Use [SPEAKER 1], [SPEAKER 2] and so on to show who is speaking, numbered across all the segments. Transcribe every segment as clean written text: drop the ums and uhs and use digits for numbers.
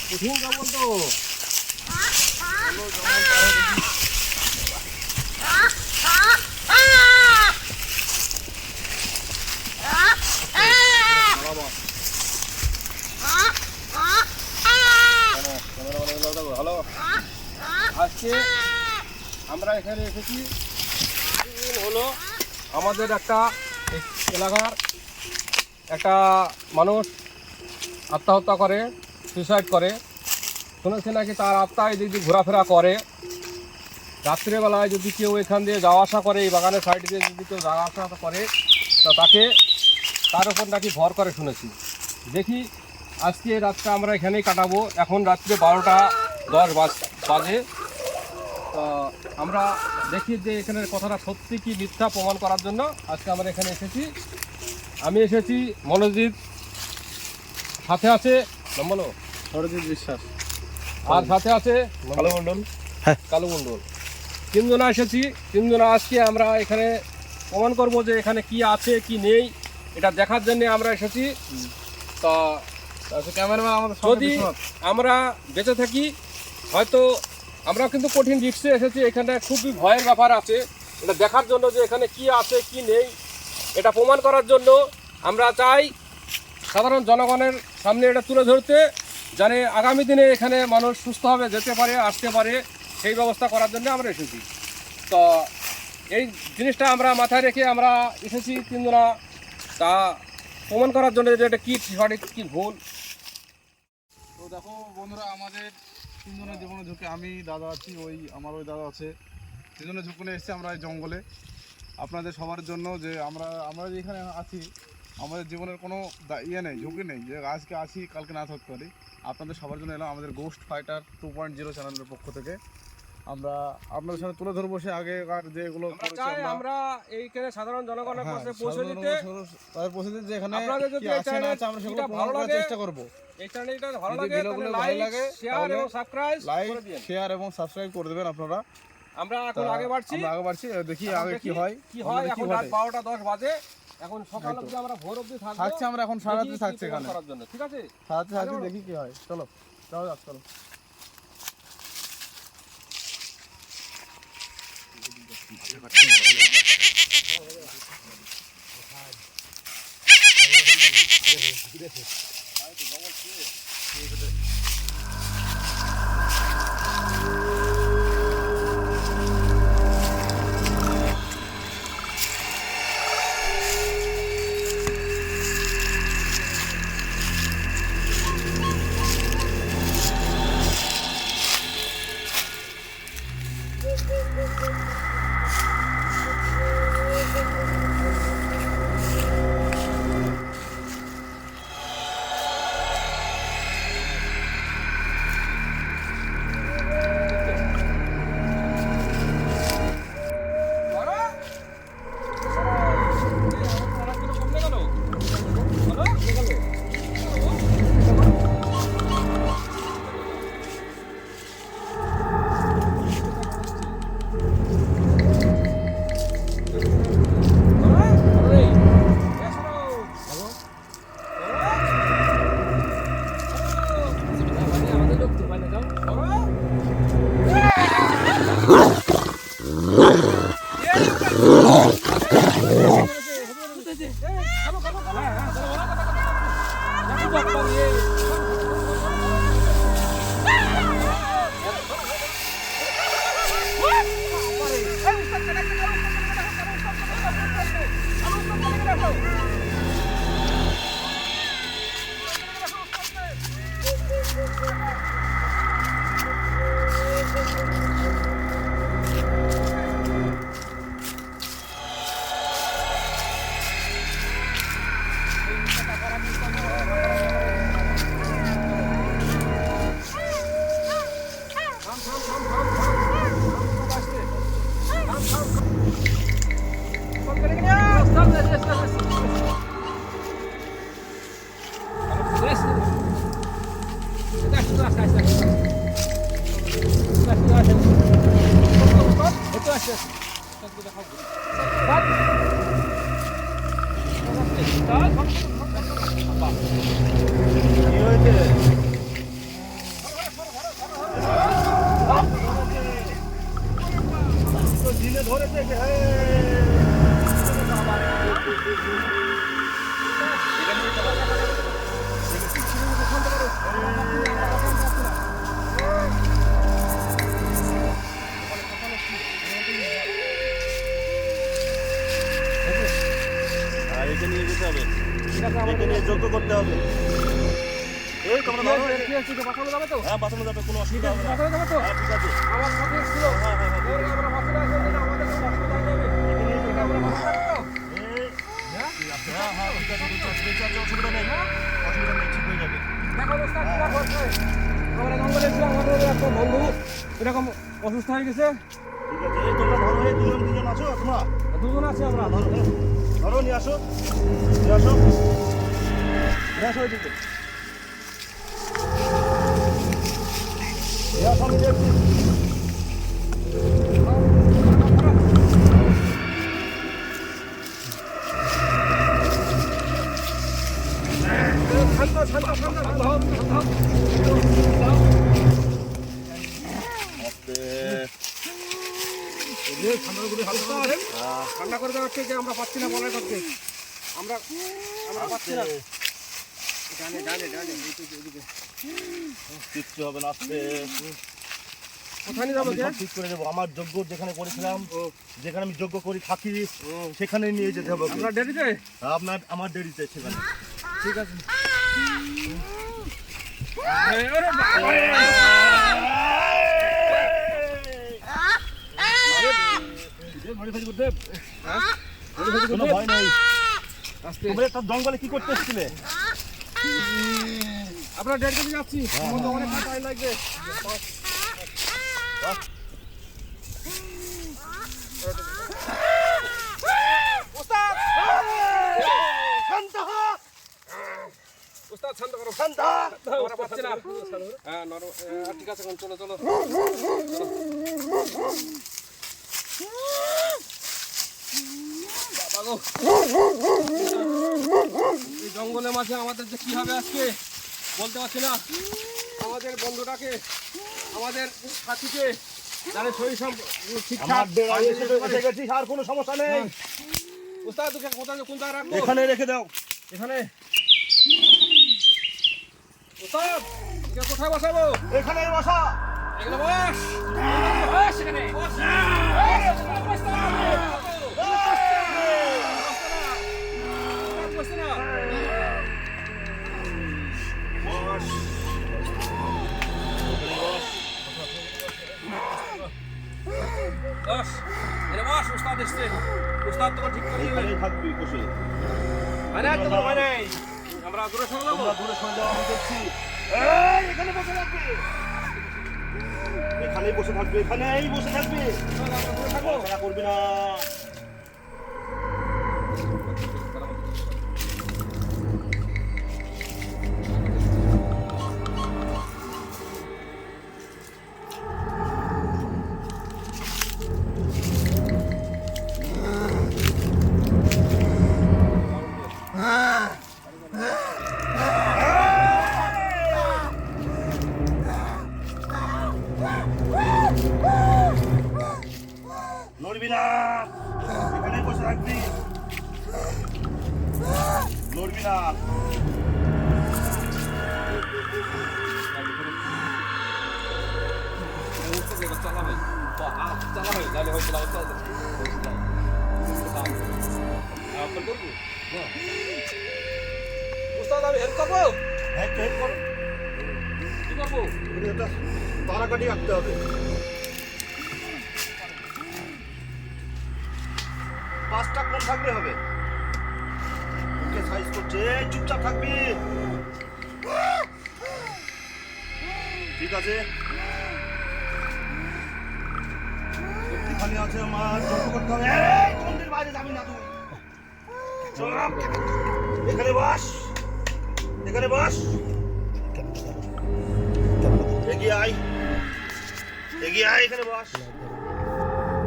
[SPEAKER 1] কঠিন কেমন তো হ্যালো, আজকে আমরা এখানে এসেছি হলো আমাদের একটা এলাকার একটা মানুষ আত্মহত্যা করে, সুইসাইড করে। শুনেছি নাকি তার আত্মা এদিক দিয়ে ঘোরাফেরা করে। রাত্রেবেলায় যদি কেউ এখান দিয়ে যাওয়া আসা করে, এই বাগানের সাইড দিয়ে যদি কেউ যাওয়া আসা করে, তো তার উপর নাকি ভর করে শুনেছি। দেখি আজকে রাতটা আমরা এখানেই কাটাবো। এখন রাত্রে 12:10 বাজে। তো আমরা দেখি যে এখানের কথাটা সত্যি কি মিথ্যা প্রমাণ করার জন্য আজকে আমরা এখানে এসেছি। আমি এসেছি মনোজিৎ, সাথে আছে বলো
[SPEAKER 2] সরজিৎ বিশ্বাস,
[SPEAKER 1] আর সাথে আছে
[SPEAKER 2] কালো মণ্ডল।
[SPEAKER 1] কালো মণ্ডল। তিনজনা এসেছি। তিনজনা আজকে আমরা এখানে প্রমাণ করব যে এখানে কি আছে কি নেই, এটা দেখার জন্য আমরা এসেছি। তা
[SPEAKER 2] ক্যামেরাম্যান আমাদের
[SPEAKER 1] যদি আমরা বেঁচে থাকি, হয়তো আমরা কিন্তু কঠিন রিস্কে এসেছি। এখানে খুবই ভয়ের ব্যাপার আছে। এটা দেখার জন্য যে এখানে কি আছে কি নেই, এটা প্রমাণ করার জন্য আমরা চাই সাধারণ জনগণের সামনে এটা তুলে ধরতে, জানে আগামী দিনে এখানে মানুষ সুস্থভাবে যেতে পারে, আসতে পারে, সেই ব্যবস্থা করার জন্য আমরা এসেছি। তো এই জিনিসটা আমরা মাথায় রেখে আমরা এসেছি তিনজনা, তা প্রমাণ করার জন্য যে এটা কী সঠিক কী ভুল।
[SPEAKER 2] তো দেখো বন্ধুরা, আমাদের তিনজনের জীবনে ঝুঁকি, আমি দাদা আছি, আমার ওই দাদা আছে, তিনজনের ঝুঁকি নিয়ে এসেছি আমরা এই জঙ্গলে আপনাদের সবার জন্য। যে আমরা যে এখানে আছি, আমাদের জীবনের কোনো নেই, ঝুঁকি নেই যে আজকে আছি কালকে না থাকতে পারি। আপনাদের সবার জন্য এলাম আমাদের গোস্ট ফাইটার 2.0 চ্যানেলের পক্ষ থেকে। আমরা আপনাদের সামনে তুলে ধরবো সে আগেকার যেগুলো
[SPEAKER 1] আমরা এইখানে সাধারণ জনগণের কাছে পৌঁছে দিতে,
[SPEAKER 2] তাদের পৌঁছে দিতে, যেখানে
[SPEAKER 1] আপনাদের যদি এই চ্যানেল
[SPEAKER 2] আমরা সেগুলো ভালো করার চেষ্টা করব।
[SPEAKER 1] এই চ্যানেলটা ভালো লাগে তাহলে লাইক, শেয়ার এবং সাবস্ক্রাইব করে দিন।
[SPEAKER 2] শেয়ার এবং সাবস্ক্রাইব করে দেবেন আপনারা।
[SPEAKER 1] আমরা এখন আগে বাড়ছি,
[SPEAKER 2] দেখি আগে কি হয়।
[SPEAKER 1] এখন রাত 12:10 বাজে। এখন সকাল অবধি আমরা ভোর অবধি
[SPEAKER 2] থাকছি, আমরা এখন সারা রাত থাকছি এখানে
[SPEAKER 1] করার জন্য। ঠিক আছে,
[SPEAKER 2] সারা রাত থাকছি, দেখি কি হয়। চলো যাও যাক, চলো।
[SPEAKER 1] Start.
[SPEAKER 3] কি হয়েছে? দিনে ধরেছে একে নিয়ে যেতে হবে, একে নিয়ে যোগ্য করতে হবে। এই তোমরা ধরো,
[SPEAKER 1] বাঁচানো যাবে তো?
[SPEAKER 3] হ্যাঁ বাঁচানো যাবে, কোনো অসুবিধা হবে না।
[SPEAKER 1] বাঁচানো যাবে তো?
[SPEAKER 3] হ্যাঁ ঠিক আছে।
[SPEAKER 1] আমার সাথে ছিল
[SPEAKER 3] হ্যাঁ হ্যাঁ হ্যাঁ।
[SPEAKER 1] আমরা বাঁচানো আছে না আমাদের কোনো অসুবিধা যাবে
[SPEAKER 3] একে নিয়ে যেতে হবে।
[SPEAKER 1] বাঁচানো যাবে তো?
[SPEAKER 3] এই, হ্যাঁ হ্যাঁ ঠিক আছে ঠিক আছে, বেঁচে আছে, অসুবিধা নেই, অসুবিধা নেই, ঠিক হয়ে যাবে।
[SPEAKER 1] দেখো ওস্তাদ কি রাখো আছে? আমরা জঙ্গলে ছিলাম, আমাদের একটা বন্ধু এরকম অসুস্থ হয়ে গেছে।
[SPEAKER 3] ঠিক আছে, এই তোমরা ধরো, এই দুজন আছো তোমরা?
[SPEAKER 1] দুজন আছি আমরা।
[SPEAKER 3] ধরো ধরো, নিয়ে আসো, নিয়ে আসো, নিয়ে আসো এদিকে। নিয়ে আসো, আমি দেখছি।
[SPEAKER 1] শান্ত শান্ত শান্ত শান্ত হও, শান্ত হও।
[SPEAKER 3] আস্তে।
[SPEAKER 1] ঠান্ডা করে দেওয়ার থেকে আমরা পাচ্ছি না বলার করতে আমরা আমরা পাচ্ছি না। ডানে ডানে ডানে এইদিকে
[SPEAKER 3] কিচ্ছু হবে না, আস্তে।
[SPEAKER 1] কোথায় নিয়ে যাবো?
[SPEAKER 3] আমি সব ঠিক করে দেবো। আমার যজ্ঞ যেখানে করেছিলাম, যেখানে আমি যজ্ঞ করি থাকি, সেখানে নিয়ে যেতে হবে।
[SPEAKER 1] আমরা দেরিতে?
[SPEAKER 3] আমার দেরিতে সেখানে।
[SPEAKER 1] ঠিক আছে।
[SPEAKER 3] কোনো ভয় নেই। তোমরা একটা জঙ্গলে কি করতে এসেছিলে?
[SPEAKER 1] আমরা দেড় কেজি যাচ্ছি, আমাদের অনেক টাইম লাগবে। উস্তাদ শান্ত করো, শান্ত। আমরা পাচ্ছি না। হ্যাঁ নরম, ঠিক আছে, চলো চলো। বাবা গো, এই জঙ্গলের মাঝে আমাদের যে কি হবে আজকে বলতে পারছি না। আমাদের বন্ধুটাকে, আমাদের সাথীকে জানে শরীর সব ঠিকঠাক।
[SPEAKER 3] এসে গেছি, আর কোনো সমস্যা নেই।
[SPEAKER 1] উস্তাদ তোকে কোথায় কোন জায়গায় রাখবো?
[SPEAKER 3] এখানে রেখে দাও।
[SPEAKER 1] এখানে। উস্তাদ তোকে কোথায় বসাবো?
[SPEAKER 3] এখানে বসা।
[SPEAKER 1] এখানে বস। বস এখানে। বস। বস না। বস না।
[SPEAKER 3] বস।
[SPEAKER 1] বস। এখানে বস, উস্তাদ এসছে। উস্তাদ তোকে ঠিক করে দেবে।
[SPEAKER 3] এখানেই থাকবি বসে।
[SPEAKER 1] মানে আর তোর ভয় নেই। আমরা দূরে সরে যাবো।
[SPEAKER 3] তোমরা দূরে সরে যাও, আমি দেখছি। এই, এখানে বসে থাকবি। এখানেই বসে থাকবি, এখানেই বসে থাকবি।
[SPEAKER 1] আমরা দূরে থাকবো।
[SPEAKER 3] খেলা করবি না। নড়বি না, এখানেই বসে থাকবি, নড়বি না।
[SPEAKER 1] উস্তাদ আমি হেল্প করবো?
[SPEAKER 3] হ্যাঁ, হেল্প করো।
[SPEAKER 1] কি করবো?
[SPEAKER 3] এটা তারা কাটি রাখতে হবে। পাঁচটা কোণ থাকলে হবে। ওকে সাইজ করছে, এই চুপচাপ থাকবি। ঠিক আছে, এখানে আছে আমার যজ্ঞ করতে হবে। এই মন্দির বাইরে যাবি না তুই। চল, এখানে বস, এখানে বস। এগিয়ে আয়, এগিয়ে আয়, এখানে বস,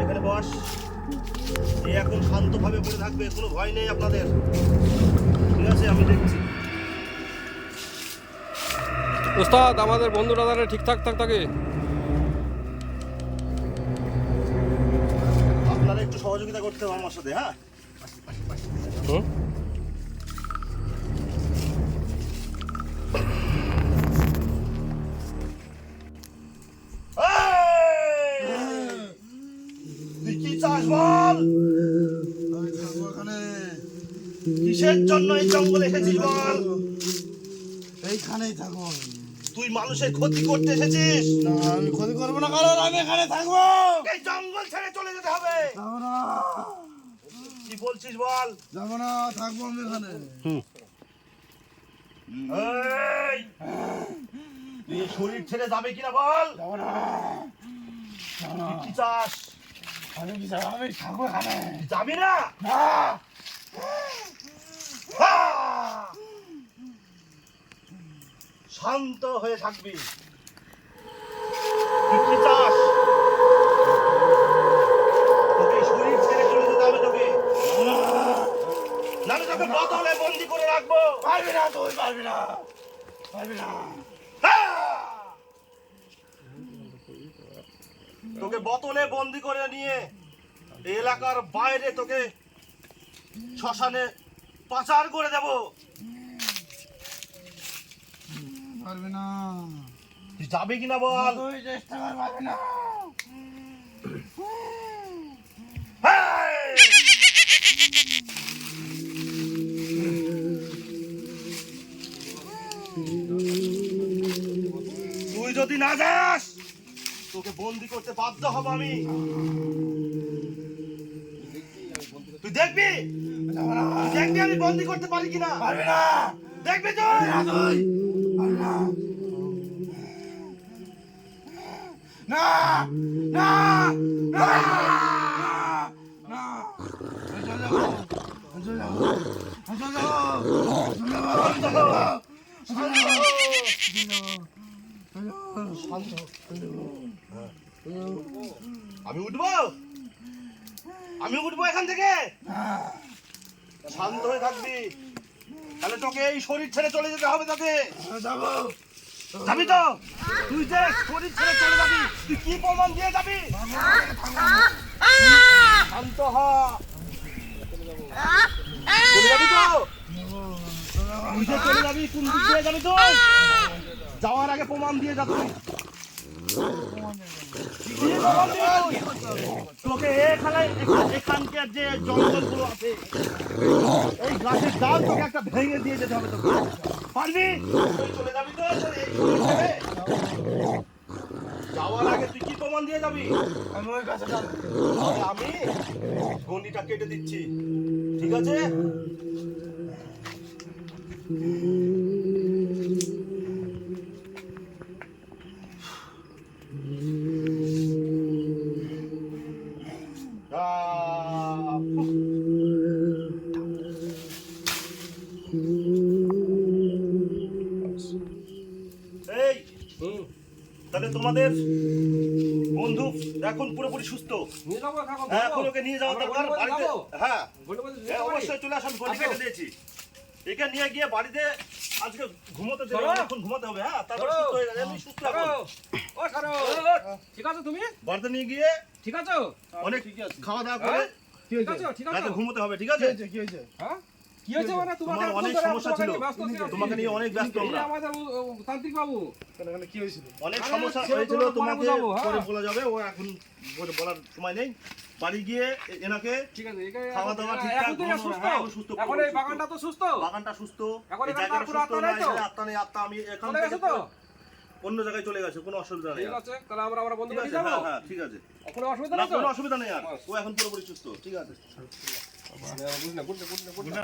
[SPEAKER 3] এখানে বস। এই এখন শান্তভাবে পড়ে থাকবে, কোনো ভয় নেই আপনাদের। ঠিক আছে, আমি দেখছি।
[SPEAKER 1] ওস্তাদ আমাদের বন্ধুরা তাহলে ঠিকঠাক থাকে।
[SPEAKER 3] আপনারা একটু সহযোগিতা করতে হবে আমার সাথে, হ্যাঁ?
[SPEAKER 1] হুম
[SPEAKER 3] তুই কি চাস বল? কিসের জন্য এই জঙ্গলে এসেছিস বল?
[SPEAKER 4] এইখানেই থাকবো।
[SPEAKER 3] তুই মানুষের ক্ষতি করতে এসেছিস?
[SPEAKER 4] না, আমি ক্ষতি করবো না, কারণ আমি এখানে থাকবো।
[SPEAKER 3] এই জঙ্গল ছেড়ে চলে যেতে হবে।
[SPEAKER 4] যাবো না,
[SPEAKER 3] কি বলছিস বল?
[SPEAKER 4] যাবো না, থাকবো আমি এখানে।
[SPEAKER 3] এই, তুই এই শরীর ছেড়ে যাবে কিনা বল?
[SPEAKER 4] যাবো না,
[SPEAKER 3] তুই কি চাস?
[SPEAKER 4] আমি কি যাবো? আমি থাকবো এখানে।
[SPEAKER 3] যাবি না?
[SPEAKER 4] না,
[SPEAKER 3] আহ! শান্ত হয়ে থাকবি। তুই কি চাস? তোকে এই শরীর ছেড়ে চলে যেতে হবে তোকে। নাহলে তোকে বোতলে বন্দি করে রাখবো।
[SPEAKER 4] পারবি না, তুই পারবি না, পারবি না।
[SPEAKER 3] তোকে বোতলে বন্দি করে নিয়ে এই এলাকার বাইরে তোকে শ্মশানে পাচার করে দেব।
[SPEAKER 4] পারবি না,
[SPEAKER 3] তুই যাবি কিনা বল?
[SPEAKER 4] তুই চেষ্টা কর, পারবি না।
[SPEAKER 3] হেই! তুই যদি না যাস তোকে বন্দি করতে বাধ্য হব আমি। তুই দেখবি,
[SPEAKER 4] যাবো না,
[SPEAKER 3] তুই দেখবি আমি বন্দি করতে পারি কিনা।
[SPEAKER 4] পারবি না,
[SPEAKER 3] দেখবি তুই।
[SPEAKER 4] তুই পারবি না। না, না, না, না, আমি চলে যাবো, আমি চলে যাবো, আমি চলে যাবো, আমি চলে যাবো।
[SPEAKER 3] আমি উঠবো, আমি উঠবো এখান থেকে। শান্ত হয়ে থাকবি, তাহলে তোকে এই শরীর ছেড়ে চলে যেতে হবে তোকে।
[SPEAKER 4] যাবো,
[SPEAKER 3] যাবি তো? তুই যে শরীর ছেড়ে চলে যাবি, তুই কি প্রমাণ দিয়ে যাবি? শান্ত হ। চলে যাবি তো? তুই যে চলে যাবি, কোন দিক দিয়ে যাবি তুই? যাওয়ার আগে প্রমাণ দিয়ে যা তুই। কি প্রমাণ দিবি তুই? তোকে এখানকার যে জঙ্গলগুলো আছে, এই গাছের ডাল তোকে একটা ভেঙে দিয়ে যেতে হবে তোকে। পারবি? তুই চলে যাবি তো? তোর এই শরীর ছেড়ে? যাওয়ার আগে তুই কি প্রমাণ দিয়ে যাবি?
[SPEAKER 4] আমি ওই কাছে যাবো।
[SPEAKER 3] তাহলে আমি গন্ডিটা কেটে দিচ্ছি, ঠিক আছে? এই, তাহলে তোমাদের বন্ধু এখন পুরোপুরি সুস্থ।
[SPEAKER 1] নিয়ে যাবো এখন,
[SPEAKER 3] হ্যাঁ,
[SPEAKER 1] যাবো?
[SPEAKER 3] পুরোকে নিয়ে যাওয়া
[SPEAKER 1] আমরা
[SPEAKER 3] দরকার
[SPEAKER 1] গন্ডি বাঁধে
[SPEAKER 3] বাড়িতে।
[SPEAKER 1] যাবো?
[SPEAKER 3] হ্যাঁ,
[SPEAKER 1] গন্ডি বাঁধে
[SPEAKER 3] হ্যাঁ,
[SPEAKER 1] যাবো?
[SPEAKER 3] অবশ্যই চলে আসুন, গন্ডি
[SPEAKER 1] আসো।
[SPEAKER 3] কেটে দিয়েছি। একে নিয়ে গিয়ে বাড়িতে আজকে ঘুমোতে দেবে,
[SPEAKER 1] সরো।
[SPEAKER 3] এখন ঘুমাতে হবে। হ্যাঁ, তারপর
[SPEAKER 1] সরো।
[SPEAKER 3] সুস্থ হয়ে যাবে। আমি সুস্থ এখন।
[SPEAKER 1] ও সারো, ঠিক আছো তুমি?
[SPEAKER 3] বাড়িতে নিয়ে গিয়ে
[SPEAKER 1] ঠিক আছো?
[SPEAKER 3] অনেক
[SPEAKER 4] ঠিকই আছে।
[SPEAKER 3] খাওয়া দাওয়া করে
[SPEAKER 1] ঠিক আছো? ঠিক আছো?
[SPEAKER 3] রাতে ঘুমোতে হবে, ঠিক
[SPEAKER 4] কি
[SPEAKER 3] আছে?
[SPEAKER 4] হয়েছে, কি হয়েছে?
[SPEAKER 1] হ্যাঁ? কি হয়েছে মানে তোমাকে
[SPEAKER 3] তোমার অনেক
[SPEAKER 1] ফোন করে
[SPEAKER 3] সমস্যা
[SPEAKER 1] তোমাকে
[SPEAKER 3] ছিল।
[SPEAKER 1] নিয়ে ব্যস্ত ছিলাম।
[SPEAKER 3] তোমাকে নিয়ে অনেক ব্যস্ত
[SPEAKER 1] এই
[SPEAKER 3] আমরা।
[SPEAKER 1] আমাদের তান্ত্রিক বাবু,
[SPEAKER 4] এখানে কি হয়েছিল?
[SPEAKER 3] অনেক
[SPEAKER 1] আরে,
[SPEAKER 3] সমস্যা
[SPEAKER 1] সেটা
[SPEAKER 3] হয়েছিল,
[SPEAKER 1] তোমাকে
[SPEAKER 3] তোমাকে
[SPEAKER 1] বোঝাবো, হ্যাঁ।
[SPEAKER 3] পরে বলা যাবে। ও এখন বলার সময় নেই। বাড়ি গিয়ে এনাকে
[SPEAKER 1] ঠিক আছে, এখানে
[SPEAKER 3] খাওয়া দাওয়া
[SPEAKER 1] এখন
[SPEAKER 3] ঠিকঠাক
[SPEAKER 1] তো এরা
[SPEAKER 3] ঘুমানো,
[SPEAKER 1] সুস্থ।
[SPEAKER 3] হ্যাঁ, এখন সুস্থ,
[SPEAKER 1] এখন এই বাগানটা তো সুস্থ।
[SPEAKER 3] বাগানটা সুস্থ,
[SPEAKER 1] এখন
[SPEAKER 3] এই
[SPEAKER 1] এখানে
[SPEAKER 3] জায়গাটা
[SPEAKER 1] কোনো
[SPEAKER 3] সুস্থ
[SPEAKER 1] আত্মা
[SPEAKER 3] না,
[SPEAKER 1] নেই তো?
[SPEAKER 3] এখানে আত্মা নেই, আত্মা আমি এখান
[SPEAKER 1] চলে গেছে
[SPEAKER 3] থেকে
[SPEAKER 1] তো?
[SPEAKER 3] অন্য জায়গায় চলে গেছে, কোনো অসুবিধা নেই
[SPEAKER 1] ঠিক
[SPEAKER 3] আর।
[SPEAKER 1] আছে, তাহলে আমরা বন্ধু
[SPEAKER 3] ঠিক
[SPEAKER 1] বাড়ি
[SPEAKER 3] আছে,
[SPEAKER 1] যাবো?
[SPEAKER 3] হ্যাঁ, হ্যাঁ, ঠিক আছে।
[SPEAKER 1] কোনো অসুবিধা
[SPEAKER 3] না,
[SPEAKER 1] নেই তো?
[SPEAKER 3] কোনো অসুবিধা নেই আর। ও এখন পুরোপুরি সুস্থ, ঠিক আছে।
[SPEAKER 1] বুঝলে